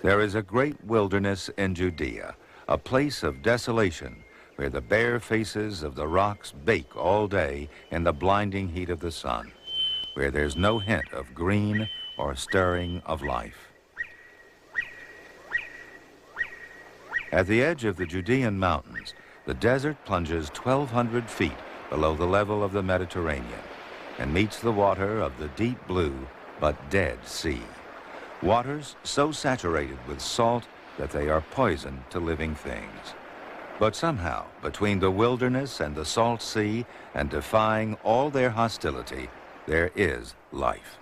There is a great wilderness in Judea, a place of desolation where the bare faces of the rocks bake all day in the blinding heat of the sun, where there's no hint of green or stirring of life. At the edge of the Judean mountains, the desert plunges 1,200 feet below the level of the Mediterranean and meets the water of the deep blue but dead sea. Waters so saturated with salt that they are poison to living things. But somehow, between the wilderness and the salt sea, and defying all their hostility, there is life.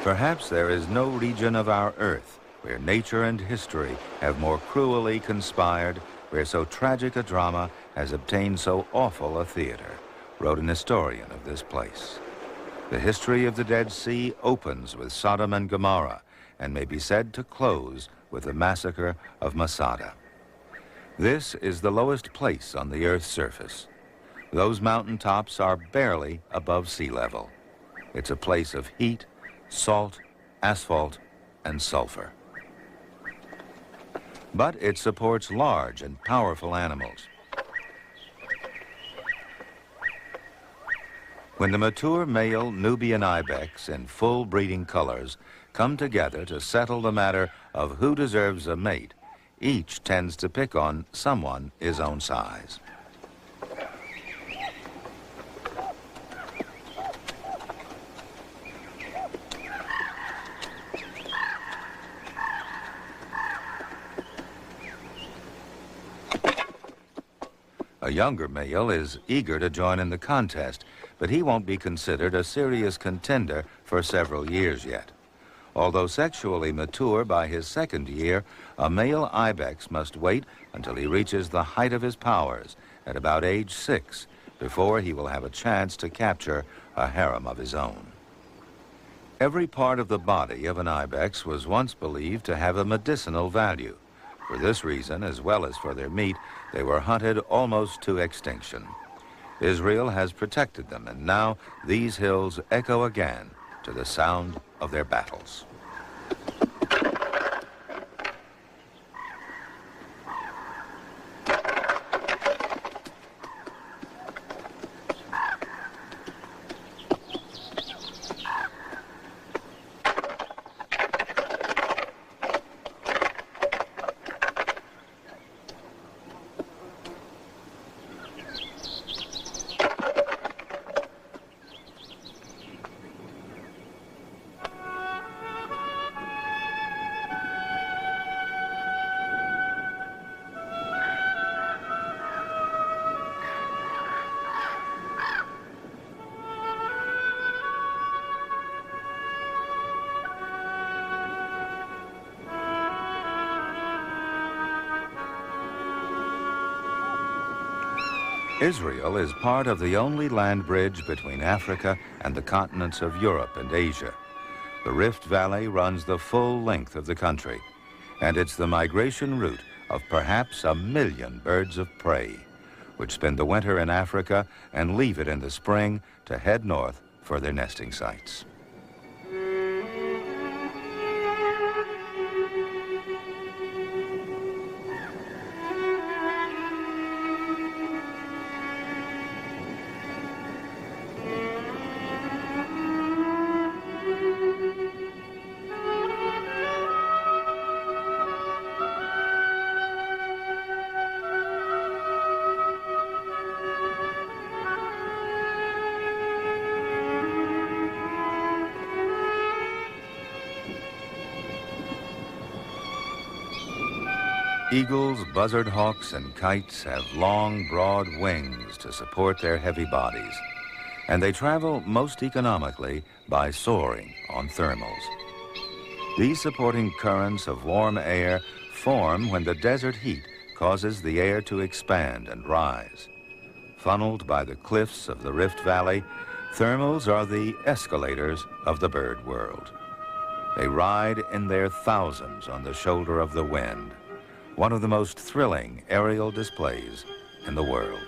Perhaps there is no region of our earth where nature and history have more cruelly conspired, where so tragic a drama has obtained so awful a theater, wrote an historian of this place. The history of the Dead Sea opens with Sodom and Gomorrah and may be said to close with the massacre of Masada. This is the lowest place on the Earth's surface. Those mountaintops are barely above sea level. It's a place of heat, salt, asphalt, and sulfur. But it supports large and powerful animals. When the mature male Nubian ibex in full breeding colors come together to settle the matter of who deserves a mate, each tends to pick on someone his own size. A younger male is eager to join in the contest, but he won't be considered a serious contender for several years yet. Although sexually mature by his second year, a male ibex must wait until he reaches the height of his powers at about age 6 before he will have a chance to capture a harem of his own. Every part of the body of an ibex was once believed to have a medicinal value. For this reason, as well as for their meat, they were hunted almost to extinction. Israel has protected them, and now these hills echo again to the sound of their battles. Israel is part of the only land bridge between Africa and the continents of Europe and Asia. The Rift Valley runs the full length of the country, and it's the migration route of perhaps 1 million birds of prey, which spend the winter in Africa and leave it in the spring to head north for their nesting sites. Eagles, buzzard hawks, and kites have long, broad wings to support their heavy bodies, and they travel most economically by soaring on thermals. These supporting currents of warm air form when the desert heat causes the air to expand and rise. Funneled by the cliffs of the Rift Valley, thermals are the escalators of the bird world. They ride in their thousands on the shoulder of the wind, one of the most thrilling aerial displays in the world.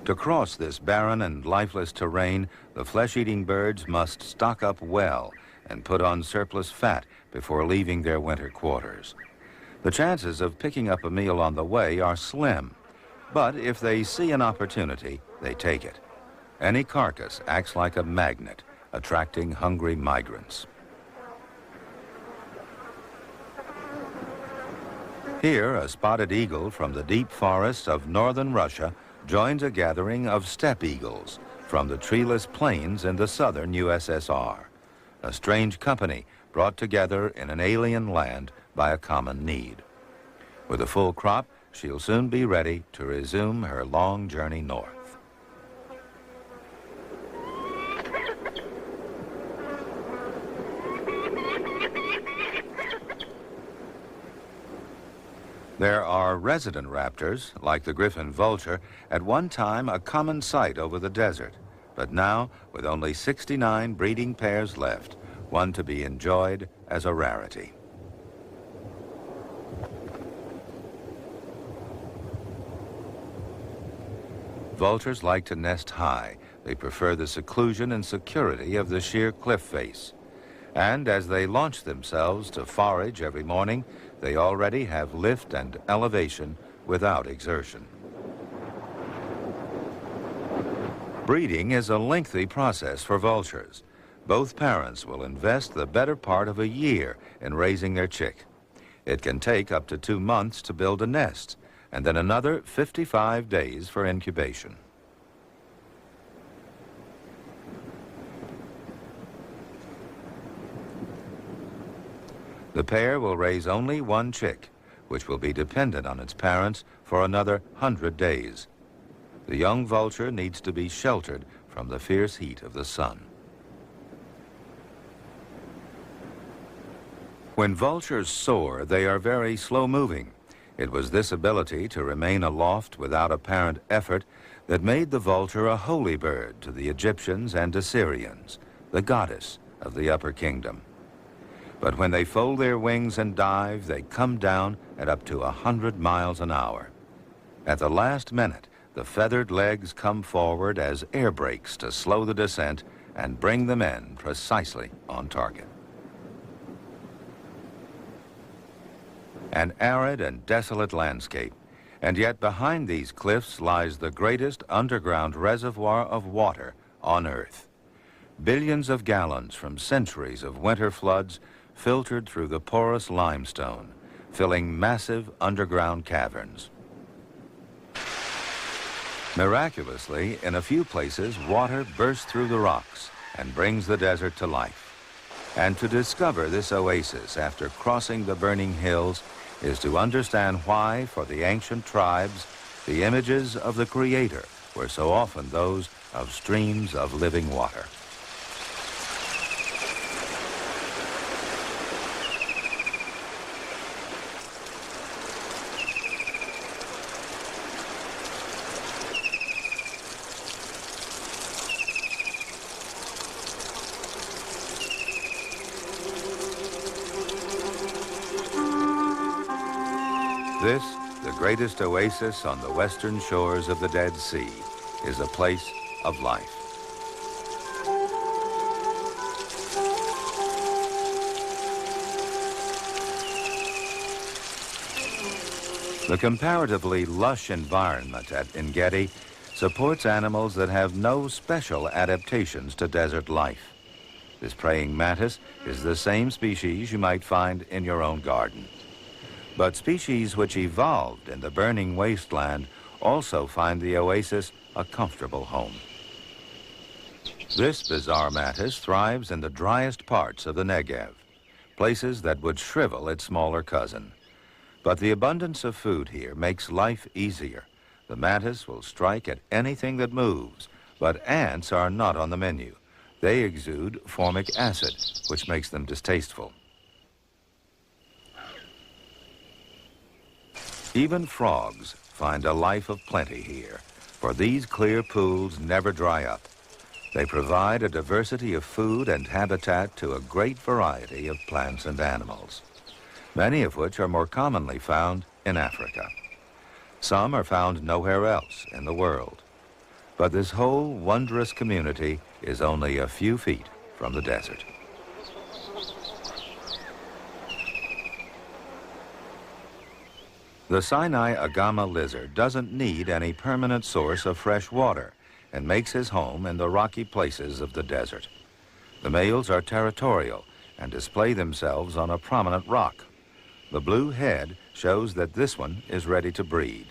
To cross this barren and lifeless terrain, the flesh-eating birds must stock up well and put on surplus fat before leaving their winter quarters. The chances of picking up a meal on the way are slim, but if they see an opportunity, they take it. Any carcass acts like a magnet, attracting hungry migrants. Here, a spotted eagle from the deep forests of northern Russia joins a gathering of steppe eagles from the treeless plains in the southern USSR, a strange company brought together in an alien land by a common need. With a full crop, she'll soon be ready to resume her long journey north. There are resident raptors, like the griffon vulture, at one time a common sight over the desert, but now, with only 69 breeding pairs left, one to be enjoyed as a rarity. Vultures like to nest high. They prefer the seclusion and security of the sheer cliff face. And as they launch themselves to forage every morning, they already have lift and elevation without exertion. Breeding is a lengthy process for vultures. Both parents will invest the better part of a year in raising their chick. It can take up to 2 months to build a nest, and then another 55 days for incubation. The pair will raise only one chick, which will be dependent on its parents for another 100 days. The young vulture needs to be sheltered from the fierce heat of the sun. When vultures soar, they are very slow-moving. It was this ability to remain aloft without apparent effort that made the vulture a holy bird to the Egyptians and Assyrians, the goddess of the upper kingdom. But when they fold their wings and dive, they come down at up to 100 miles an hour. At the last minute, the feathered legs come forward as air brakes to slow the descent and bring them in precisely on target. An arid and desolate landscape, and yet behind these cliffs lies the greatest underground reservoir of water on Earth. Billions of gallons from centuries of winter floods filtered through the porous limestone, filling massive underground caverns. Miraculously, in a few places, water bursts through the rocks and brings the desert to life. And to discover this oasis after crossing the burning hills is to understand why, for the ancient tribes, the images of the Creator were so often those of streams of living water. This, the greatest oasis on the western shores of the Dead Sea, is a place of life. The comparatively lush environment at En-Gedi supports animals that have no special adaptations to desert life. This praying mantis is the same species you might find in your own garden. But species which evolved in the burning wasteland also find the oasis a comfortable home. This bizarre mantis thrives in the driest parts of the Negev, places that would shrivel its smaller cousin. But the abundance of food here makes life easier. The mantis will strike at anything that moves, but ants are not on the menu. They exude formic acid, which makes them distasteful. Even frogs find a life of plenty here, for these clear pools never dry up. They provide a diversity of food and habitat to a great variety of plants and animals, many of which are more commonly found in Africa. Some are found nowhere else in the world. But this whole wondrous community is only a few feet from the desert. The Sinai agama lizard doesn't need any permanent source of fresh water and makes his home in the rocky places of the desert. The males are territorial and display themselves on a prominent rock. The blue head shows that this one is ready to breed.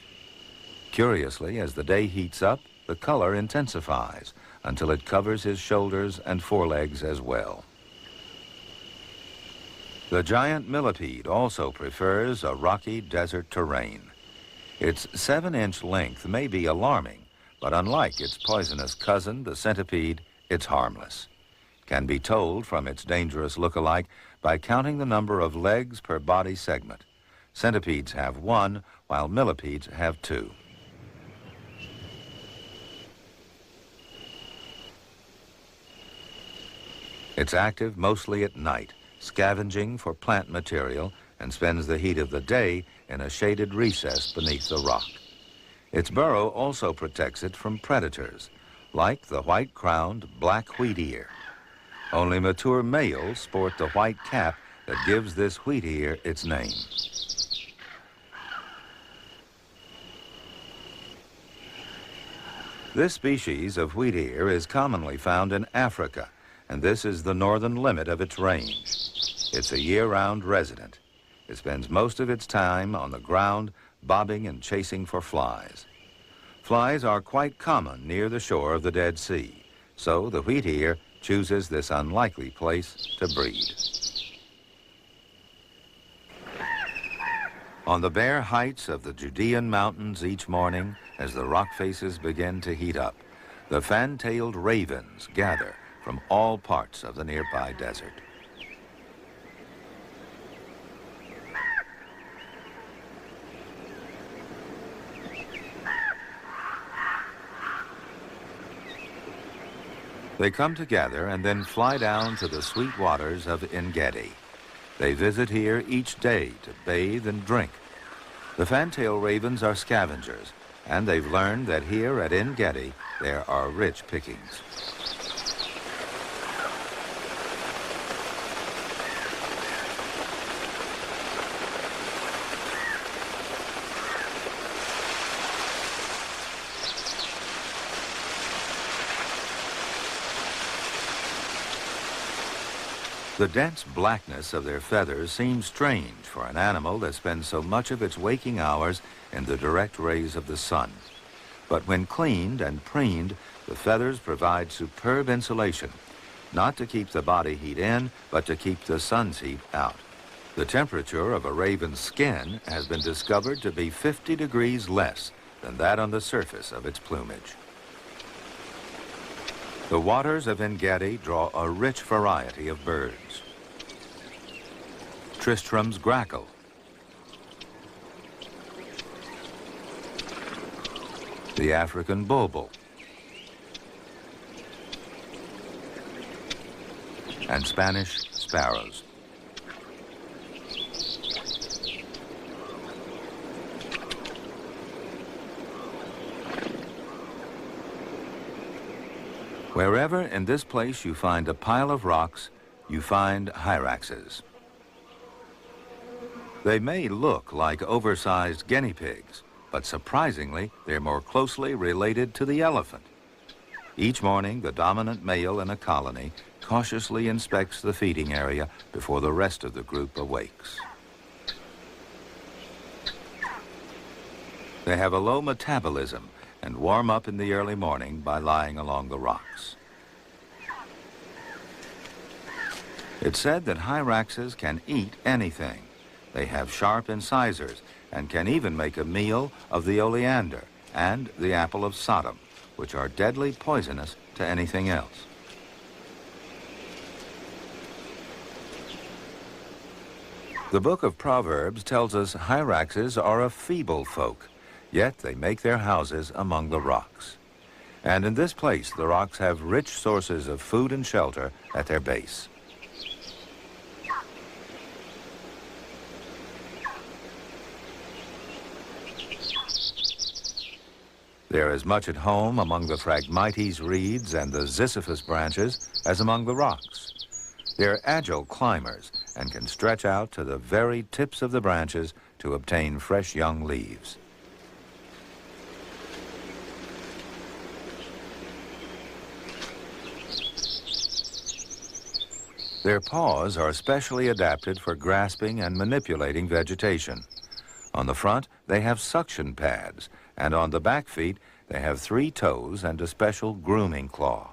Curiously, as the day heats up, the color intensifies until it covers his shoulders and forelegs as well. The giant millipede also prefers a rocky desert terrain. Its 7-inch length may be alarming, but unlike its poisonous cousin, the centipede, it's harmless. It can be told from its dangerous look-alike by counting the number of legs per body segment. Centipedes have 1, while millipedes have 2. It's active mostly at night, scavenging for plant material, and spends the heat of the day in a shaded recess beneath the rock. Its burrow also protects it from predators, like the white-crowned black wheatear. Only mature males sport the white cap that gives this wheatear its name. This species of wheatear is commonly found in Africa, and this is the northern limit of its range. It's a year-round resident. It spends most of its time on the ground, bobbing and chasing for flies. Flies are quite common near the shore of the Dead Sea, so the wheatear chooses this unlikely place to breed. On the bare heights of the Judean mountains each morning, as the rock faces begin to heat up, the fan-tailed ravens gather from all parts of the nearby desert. They come together and then fly down to the sweet waters of En-Gedi. They visit here each day to bathe and drink. The fantail ravens are scavengers, and they've learned that here at En-Gedi there are rich pickings. The dense blackness of their feathers seems strange for an animal that spends so much of its waking hours in the direct rays of the sun. But when cleaned and preened, the feathers provide superb insulation, not to keep the body heat in, but to keep the sun's heat out. The temperature of a raven's skin has been discovered to be 50 degrees less than that on the surface of its plumage. The waters of Engedi draw a rich variety of birds. Tristram's grackle, the African bulbul, and Spanish sparrows. Wherever in this place you find a pile of rocks, you find hyraxes. They may look like oversized guinea pigs, but surprisingly, they're more closely related to the elephant. Each morning, the dominant male in a colony cautiously inspects the feeding area before the rest of the group awakes. They have a low metabolism and warm up in the early morning by lying along the rocks. It's said that hyraxes can eat anything. They have sharp incisors and can even make a meal of the oleander and the apple of Sodom, which are deadly poisonous to anything else. The book of Proverbs tells us hyraxes are a feeble folk, yet they make their houses among the rocks. And in this place, the rocks have rich sources of food and shelter at their base. They're as much at home among the Phragmites reeds and the Ziziphus branches as among the rocks. They're agile climbers and can stretch out to the very tips of the branches to obtain fresh young leaves. Their paws are specially adapted for grasping and manipulating vegetation. On the front, they have suction pads, and on the back feet, they have 3 toes and a special grooming claw.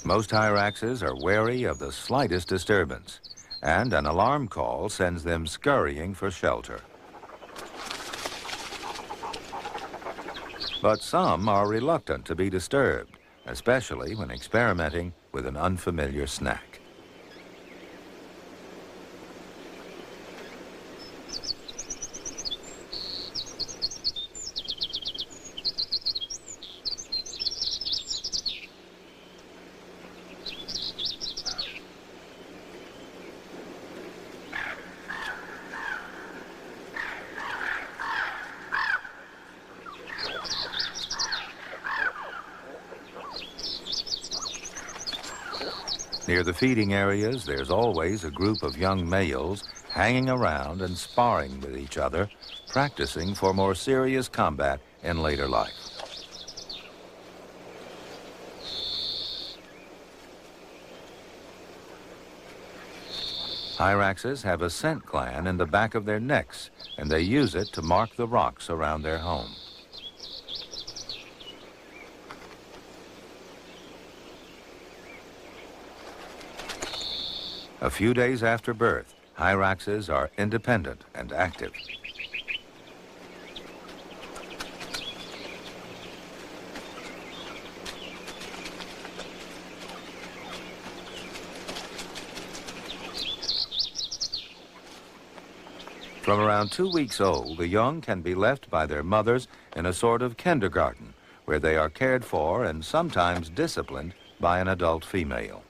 Most hyraxes are wary of the slightest disturbance, and an alarm call sends them scurrying for shelter. But some are reluctant to be disturbed, especially when experimenting with an unfamiliar snack. Near the feeding areas, there's always a group of young males hanging around and sparring with each other, practicing for more serious combat in later life. Hyraxes have a scent gland in the back of their necks, and they use it to mark the rocks around their home. A few days after birth, hyraxes are independent and active. From around 2 weeks old, the young can be left by their mothers in a sort of kindergarten, where they are cared for and sometimes disciplined by an adult female.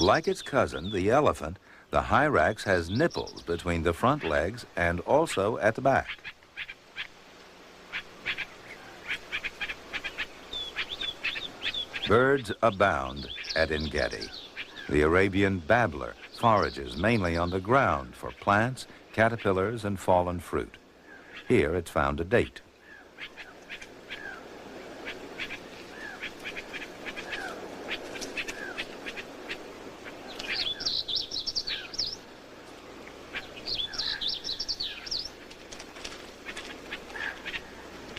Like its cousin, the elephant, the hyrax has nipples between the front legs and also at the back. Birds abound at En-Gedi. The Arabian babbler forages mainly on the ground for plants, caterpillars, and fallen fruit. Here it's found to date.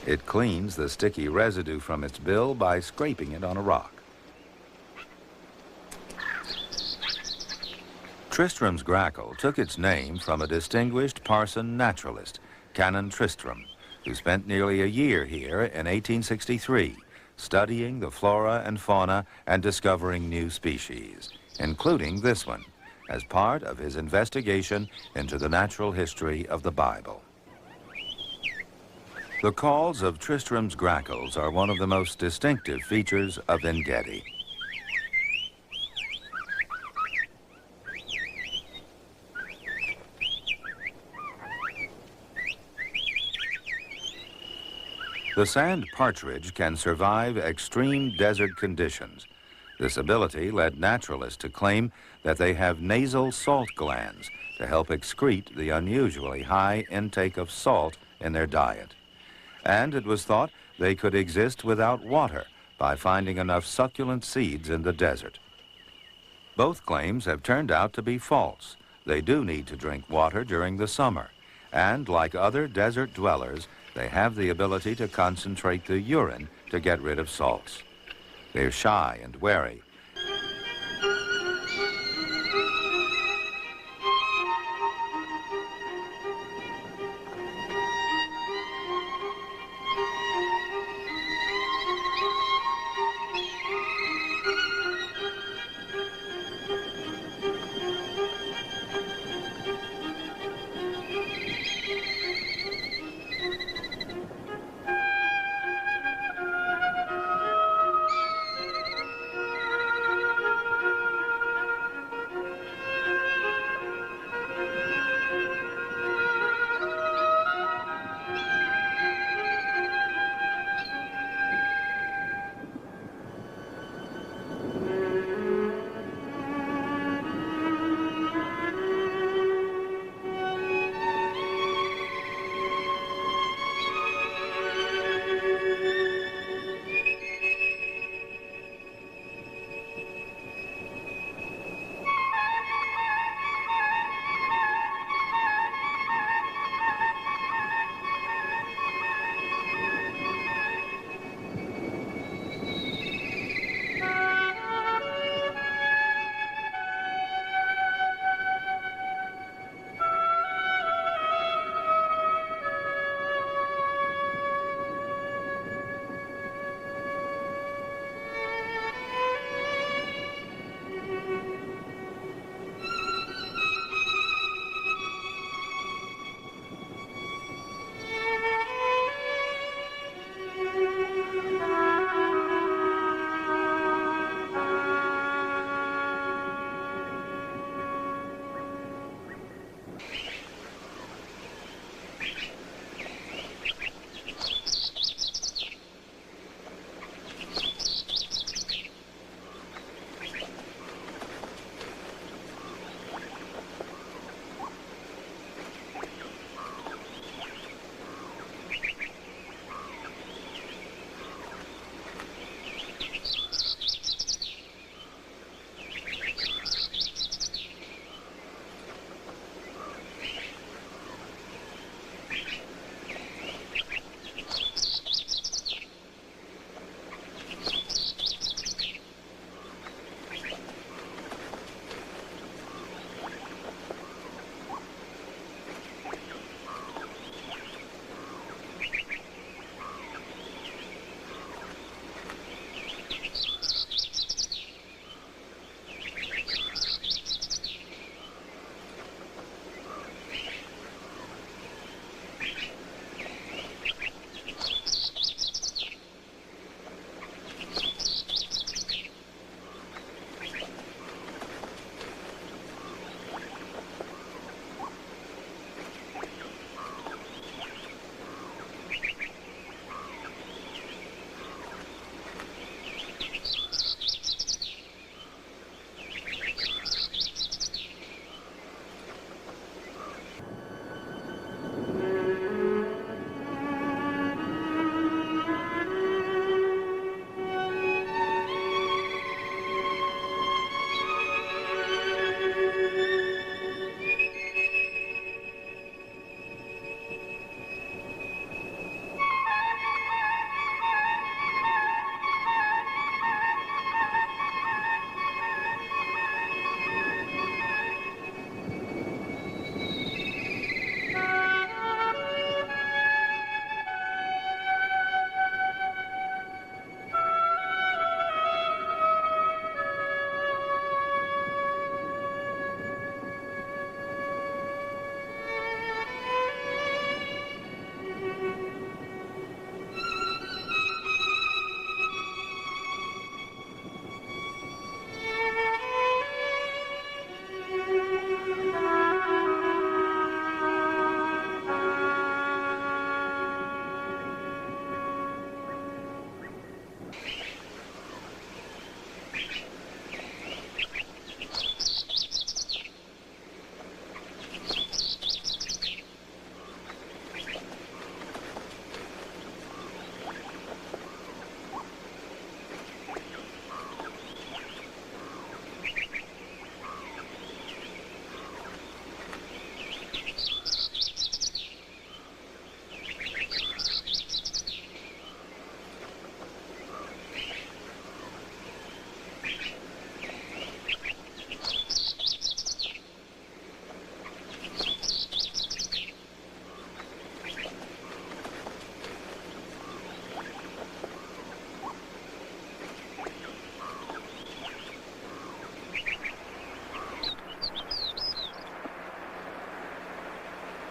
It cleans the sticky residue from its bill by scraping it on a rock. Tristram's grackle took its name from a distinguished parson naturalist, Canon Tristram, who spent nearly a year here in 1863, studying the flora and fauna and discovering new species, including this one, as part of his investigation into the natural history of the Bible. The calls of Tristram's grackles are one of the most distinctive features of En-Gedi. The sand partridge can survive extreme desert conditions. This ability led naturalists to claim that they have nasal salt glands to help excrete the unusually high intake of salt in their diet. And it was thought they could exist without water by finding enough succulent seeds in the desert. Both claims have turned out to be false. They do need to drink water during the summer, and like other desert dwellers, they have the ability to concentrate the urine to get rid of salts. They're shy and wary.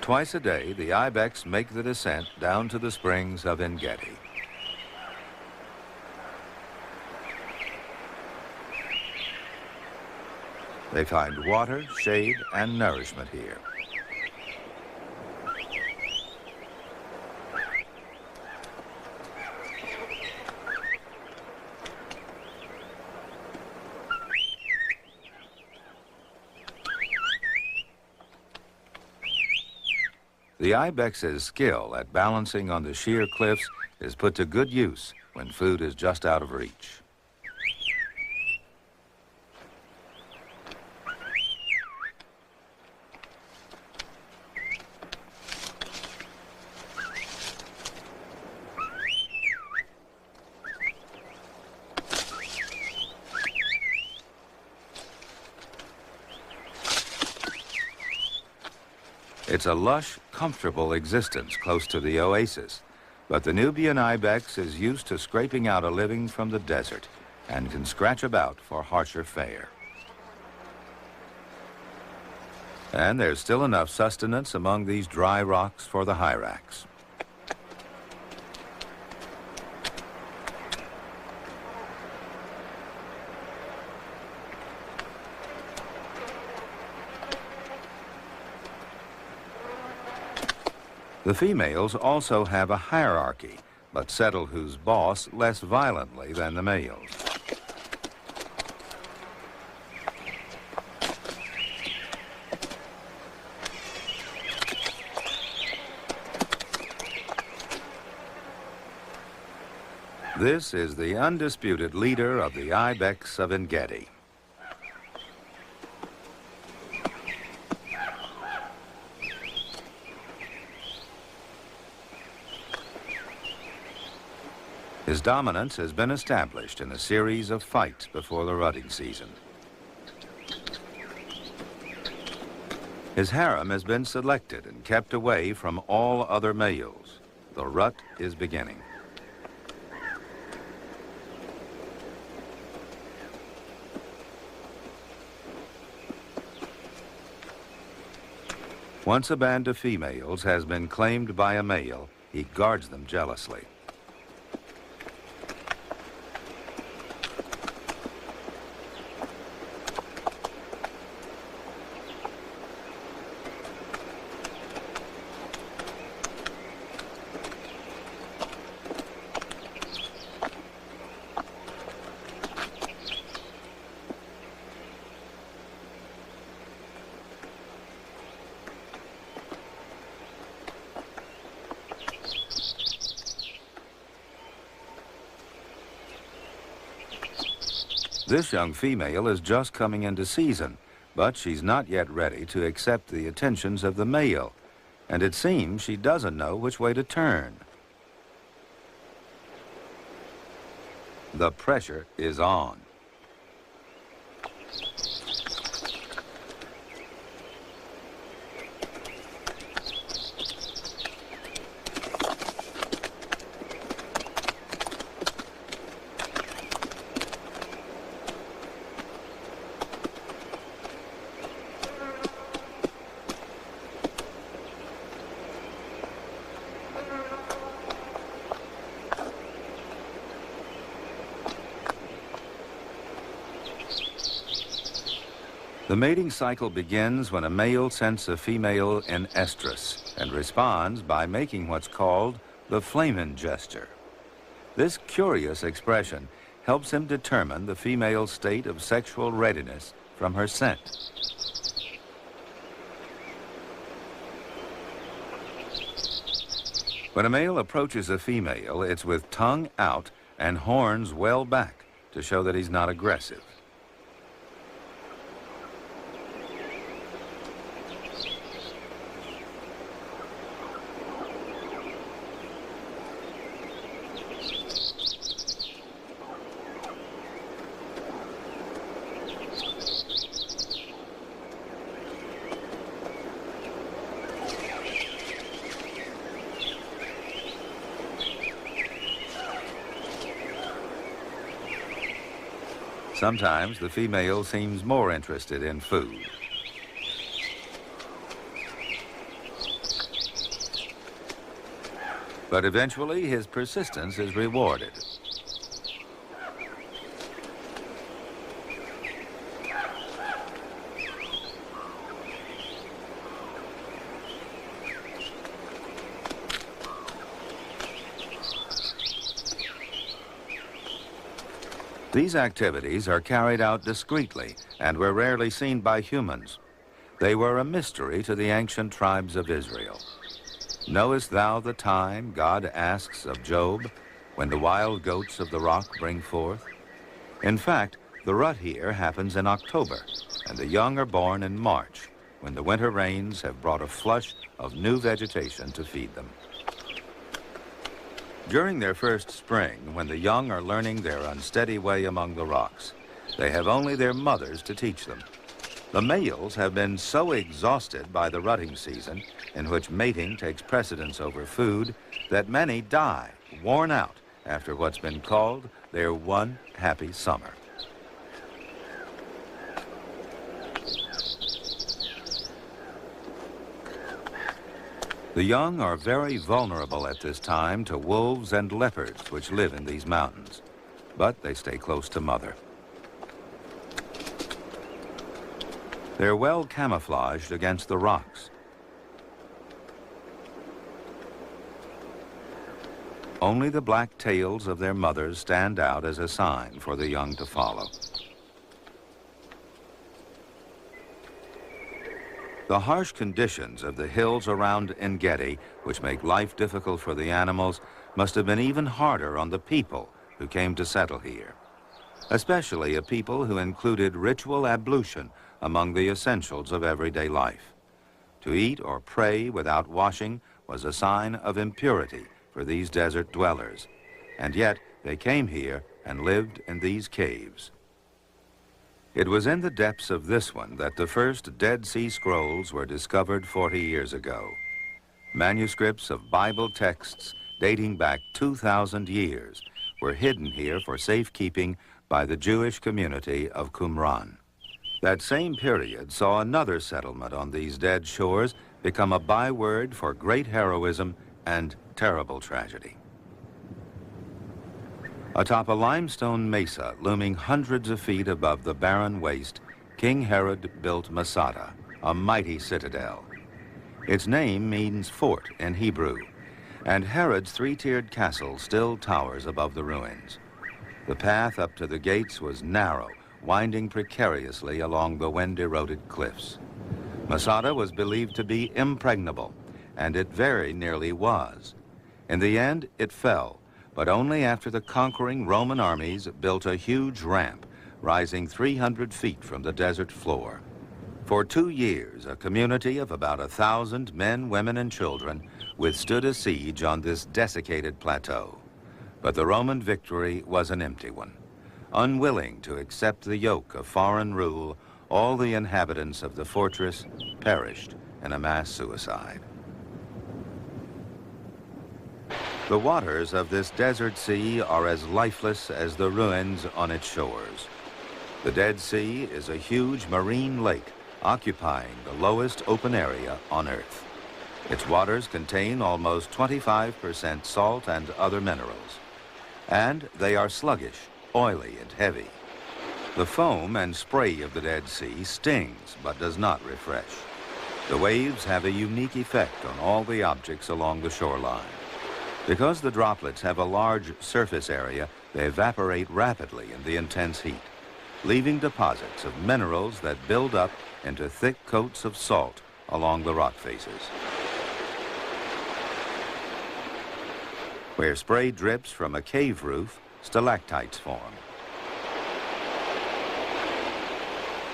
Twice a day, the ibex make the descent down to the springs of Engedi. They find water, shade, and nourishment here. The ibex's skill at balancing on the sheer cliffs is put to good use when food is just out of reach. It's a lush, comfortable existence close to the oasis, but the Nubian ibex is used to scraping out a living from the desert and can scratch about for harsher fare. And there's still enough sustenance among these dry rocks for the hyrax. The females also have a hierarchy, but settle whose boss less violently than the males. This is the undisputed leader of the ibex of Engedi. His dominance has been established in a series of fights before the rutting season. His harem has been selected and kept away from all other males. The rut is beginning. Once a band of females has been claimed by a male, he guards them jealously. This young female is just coming into season, but she's not yet ready to accept the attentions of the male, and it seems she doesn't know which way to turn. The pressure is on. The mating cycle begins when a male scents a female in estrus and responds by making what's called the flamen gesture. This curious expression helps him determine the female's state of sexual readiness from her scent. When a male approaches a female, it's with tongue out and horns well back to show that he's not aggressive. Sometimes the female seems more interested in food. But eventually his persistence is rewarded. These activities are carried out discreetly and were rarely seen by humans. They were a mystery to the ancient tribes of Israel. Knowest thou the time, God asks of Job, when the wild goats of the rock bring forth? In fact, the rut here happens in October, and the young are born in March, when the winter rains have brought a flush of new vegetation to feed them. During their first spring, when the young are learning their unsteady way among the rocks, they have only their mothers to teach them. The males have been so exhausted by the rutting season, in which mating takes precedence over food, that many die, worn out, after what's been called their one happy summer. The young are very vulnerable at this time to wolves and leopards which live in these mountains, but they stay close to mother. They're well camouflaged against the rocks. Only the black tails of their mothers stand out as a sign for the young to follow. The harsh conditions of the hills around Engedi, which make life difficult for the animals, must have been even harder on the people who came to settle here, especially a people who included ritual ablution among the essentials of everyday life. To eat or pray without washing was a sign of impurity for these desert dwellers, and yet they came here and lived in these caves. It was in the depths of this one that the first Dead Sea Scrolls were discovered 40 years ago. Manuscripts of Bible texts dating back 2,000 years were hidden here for safekeeping by the Jewish community of Qumran. That same period saw another settlement on these dead shores become a byword for great heroism and terrible tragedy. Atop a limestone mesa looming hundreds of feet above the barren waste, King Herod built Masada, a mighty citadel. Its name means fort in Hebrew, and Herod's three-tiered castle still towers above the ruins. The path up to the gates was narrow, winding precariously along the wind-eroded cliffs. Masada was believed to be impregnable, and it very nearly was. In the end, it fell, but only after the conquering Roman armies built a huge ramp rising 300 feet from the desert floor. For 2 years, a community of about 1,000 men, women, and children withstood a siege on this desiccated plateau. But the Roman victory was an empty one. Unwilling to accept the yoke of foreign rule, all the inhabitants of the fortress perished in a mass suicide. The waters of this desert sea are as lifeless as the ruins on its shores. The Dead Sea is a huge marine lake occupying the lowest open area on Earth. Its waters contain almost 25% salt and other minerals, and they are sluggish, oily, and heavy. The foam and spray of the Dead Sea stings but does not refresh. The waves have a unique effect on all the objects along the shoreline. Because the droplets have a large surface area, they evaporate rapidly in the intense heat, leaving deposits of minerals that build up into thick coats of salt along the rock faces. Where spray drips from a cave roof, stalactites form.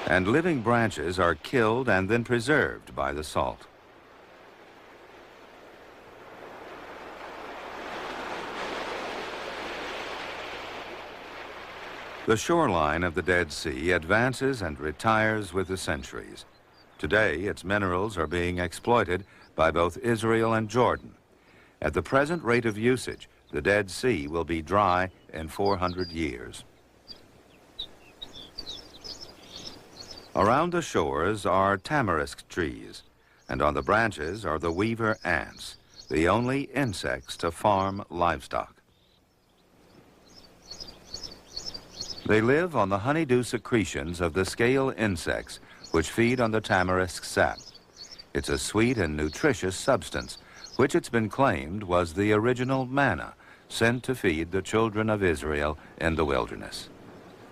And living branches are killed and then preserved by the salt. The shoreline of the Dead Sea advances and retires with the centuries. Today, its minerals are being exploited by both Israel and Jordan. At the present rate of usage, the Dead Sea will be dry in 400 years. Around the shores are tamarisk trees, and on the branches are the weaver ants, the only insects to farm livestock. They live on the honeydew secretions of the scale insects, which feed on the tamarisk sap. It's a sweet and nutritious substance, which it's been claimed was the original manna sent to feed the children of Israel in the wilderness.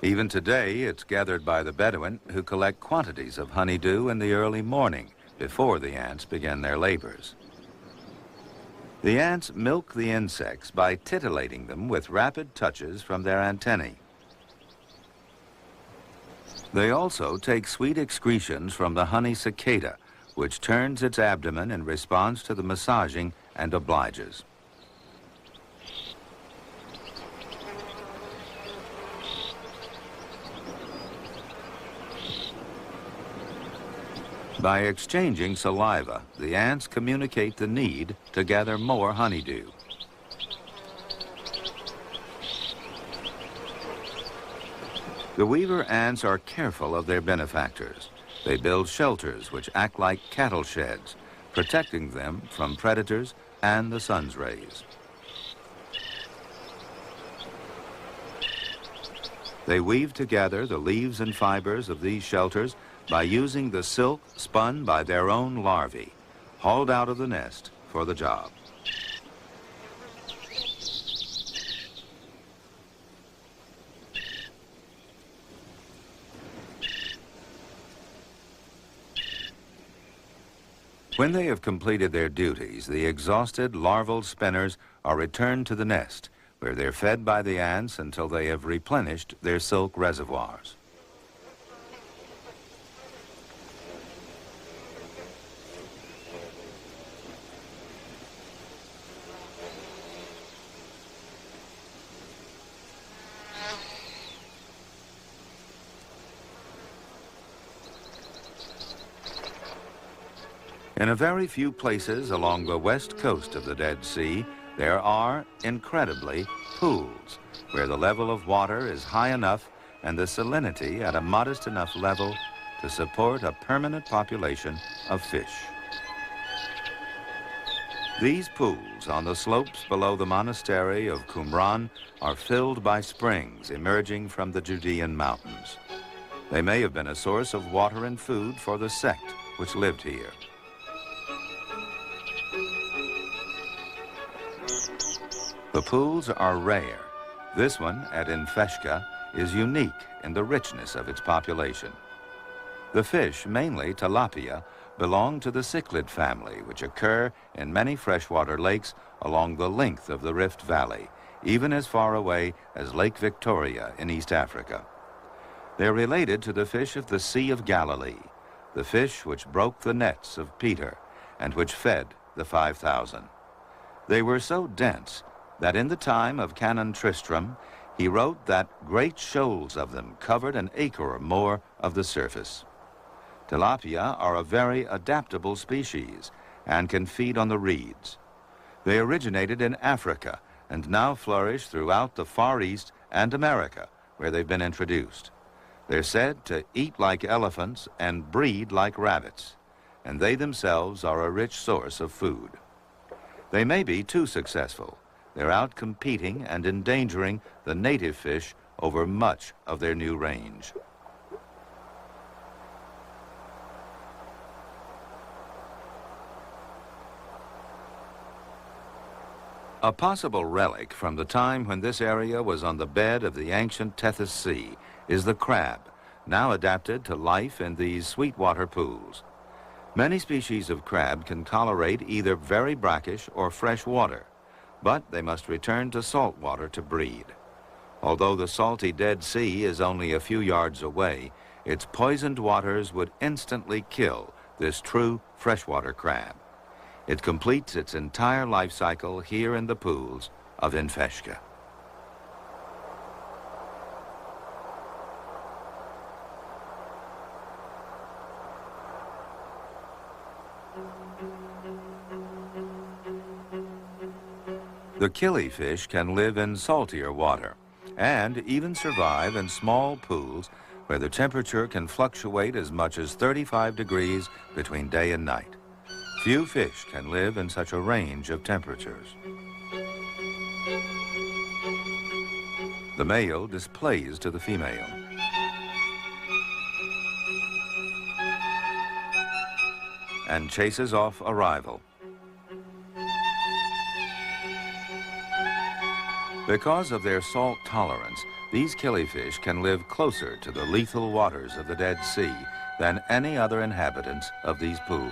Even today, it's gathered by the Bedouin, who collect quantities of honeydew in the early morning before the ants begin their labors. The ants milk the insects by titillating them with rapid touches from their antennae. They also take sweet excretions from the honey cicada, which turns its abdomen in response to the massaging and obliges. By exchanging saliva, the ants communicate the need to gather more honeydew. The weaver ants are careful of their benefactors. They build shelters which act like cattle sheds, protecting them from predators and the sun's rays. They weave together the leaves and fibers of these shelters by using the silk spun by their own larvae, hauled out of the nest for the job. When they have completed their duties, the exhausted larval spinners are returned to the nest, where they're fed by the ants until they have replenished their silk reservoirs. In a very few places along the west coast of the Dead Sea, there are, incredibly, pools, where the level of water is high enough and the salinity at a modest enough level to support a permanent population of fish. These pools on the slopes below the monastery of Qumran are filled by springs emerging from the Judean mountains. They may have been a source of water and food for the sect which lived here. The pools are rare. This one at Infeshka is unique in the richness of its population. The fish, mainly tilapia, belong to the cichlid family, which occur in many freshwater lakes along the length of the Rift Valley, even as far away as Lake Victoria in East Africa. They're related to the fish of the Sea of Galilee, the fish which broke the nets of Peter and which fed the 5,000. They were so dense that in the time of Canon Tristram, he wrote that great shoals of them covered an acre or more of the surface. Tilapia are a very adaptable species and can feed on the reeds. They originated in Africa and now flourish throughout the Far East and America, where they've been introduced. They're said to eat like elephants and breed like rabbits, and they themselves are a rich source of food. They may be too successful. They're out competing and endangering the native fish over much of their new range. A possible relic from the time when this area was on the bed of the ancient Tethys Sea is the crab, now adapted to life in these sweetwater pools. Many species of crab can tolerate either very brackish or fresh water, but they must return to salt water to breed. Although the salty Dead Sea is only a few yards away, its poisoned waters would instantly kill this true freshwater crab. It completes its entire life cycle here in the pools of Infeshka. The killifish can live in saltier water and even survive in small pools where the temperature can fluctuate as much as 35 degrees between day and night. Few fish can live in such a range of temperatures. The male displays to the female. And chases off a rival. Because of their salt tolerance, these killifish can live closer to the lethal waters of the Dead Sea than any other inhabitants of these pools.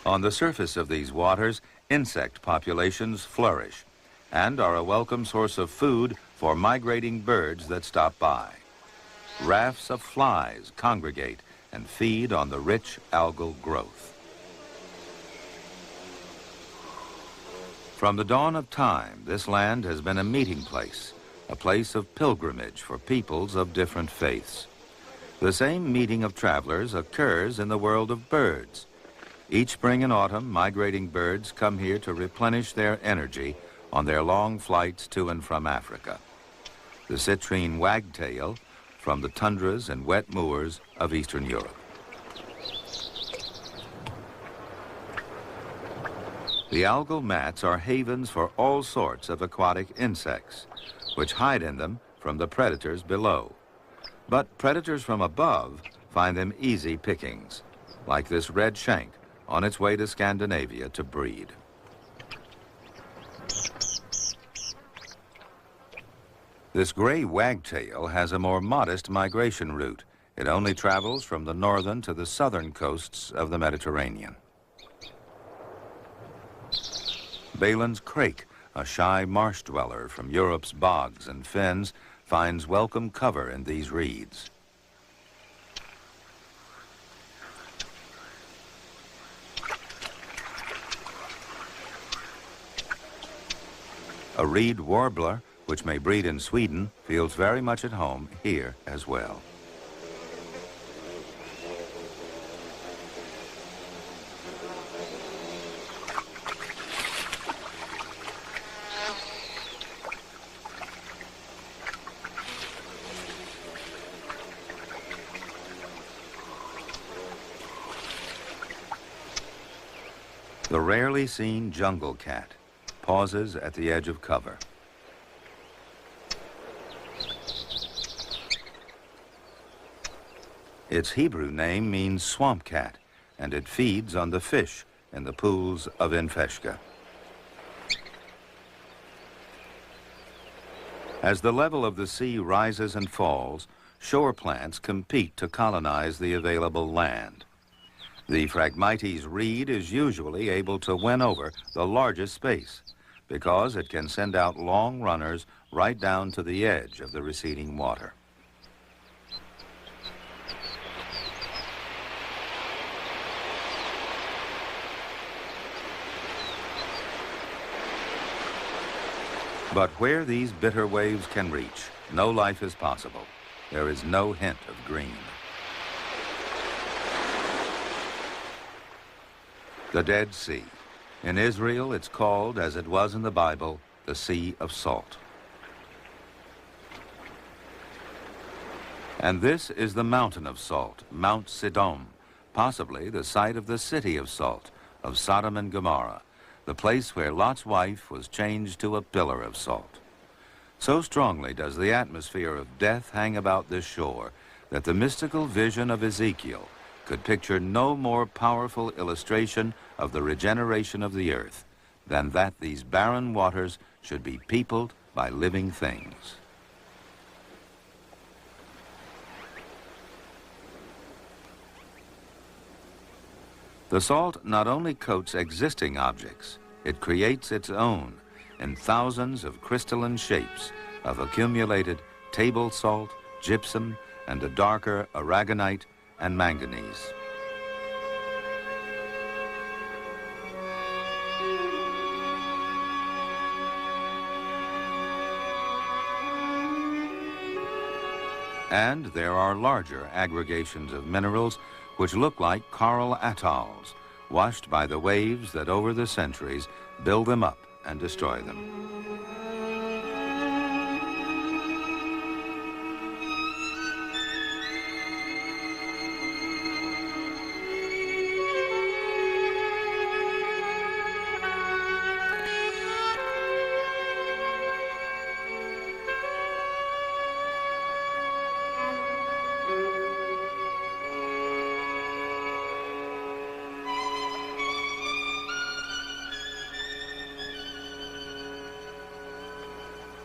On the surface of these waters, insect populations flourish and are a welcome source of food for migrating birds that stop by. Rafts of flies congregate and feed on the rich algal growth. From the dawn of time, this land has been a meeting place, a place of pilgrimage for peoples of different faiths. The same meeting of travelers occurs in the world of birds. Each spring and autumn, migrating birds come here to replenish their energy on their long flights to and from Africa. The citrine wagtail from the tundras and wet moors of Eastern Europe. The algal mats are havens for all sorts of aquatic insects, which hide in them from the predators below. But predators from above find them easy pickings, like this red shank on its way to Scandinavia to breed. This gray wagtail has a more modest migration route. It only travels from the northern to the southern coasts of the Mediterranean. Balin's crake, a shy marsh dweller from Europe's bogs and fens, finds welcome cover in these reeds. A reed warbler, which may breed in Sweden, feels very much at home here as well. The rarely seen jungle cat pauses at the edge of cover. Its Hebrew name means swamp cat, and it feeds on the fish in the pools of Infeshka. As the level of the sea rises and falls, shore plants compete to colonize the available land. The Phragmites reed is usually able to win over the largest space because it can send out long runners right down to the edge of the receding water. But where these bitter waves can reach, no life is possible. There is no hint of green. The Dead Sea. In Israel, it's called, as it was in the Bible, the Sea of Salt. And this is the mountain of salt, Mount Sidon, possibly the site of the city of salt, of Sodom and Gomorrah, the place where Lot's wife was changed to a pillar of salt. So strongly does the atmosphere of death hang about this shore that the mystical vision of Ezekiel could picture no more powerful illustration of the regeneration of the earth than that these barren waters should be peopled by living things. The salt not only coats existing objects, it creates its own in thousands of crystalline shapes of accumulated table salt, gypsum, and a darker aragonite and manganese. And there are larger aggregations of minerals which look like coral atolls, washed by the waves that over the centuries build them up and destroy them.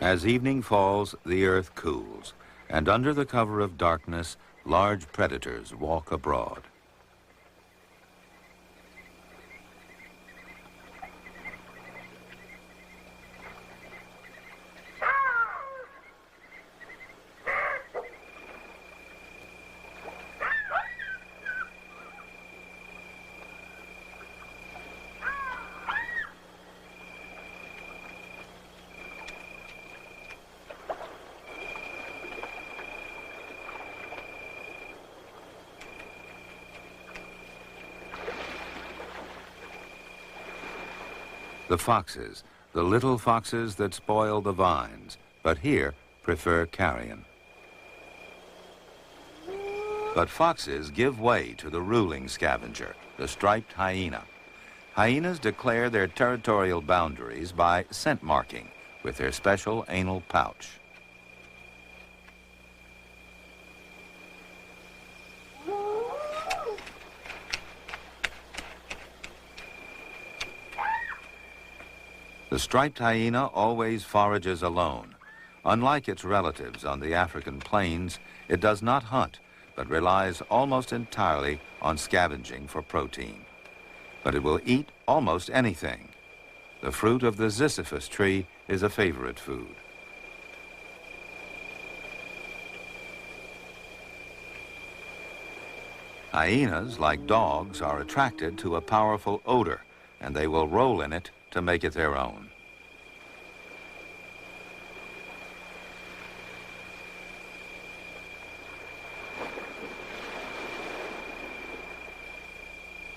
As evening falls, the earth cools, and under the cover of darkness, large predators walk abroad. The foxes, the little foxes that spoil the vines, but here prefer carrion. But foxes give way to the ruling scavenger, the striped hyena. Hyenas declare their territorial boundaries by scent marking with their special anal pouch. The striped hyena always forages alone. Unlike its relatives on the African plains, it does not hunt, but relies almost entirely on scavenging for protein. But it will eat almost anything. The fruit of the ziziphus tree is a favorite food. Hyenas, like dogs, are attracted to a powerful odor, and they will roll in it to make it their own.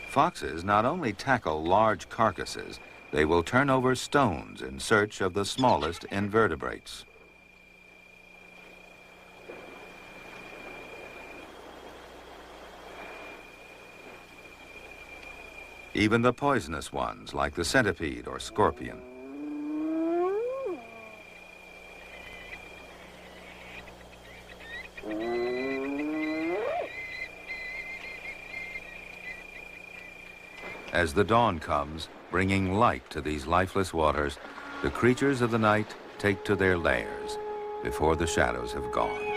Foxes not only tackle large carcasses, they will turn over stones in search of the smallest invertebrates. Even the poisonous ones, like the centipede or scorpion. As the dawn comes, bringing light to these lifeless waters, the creatures of the night take to their lairs before the shadows have gone.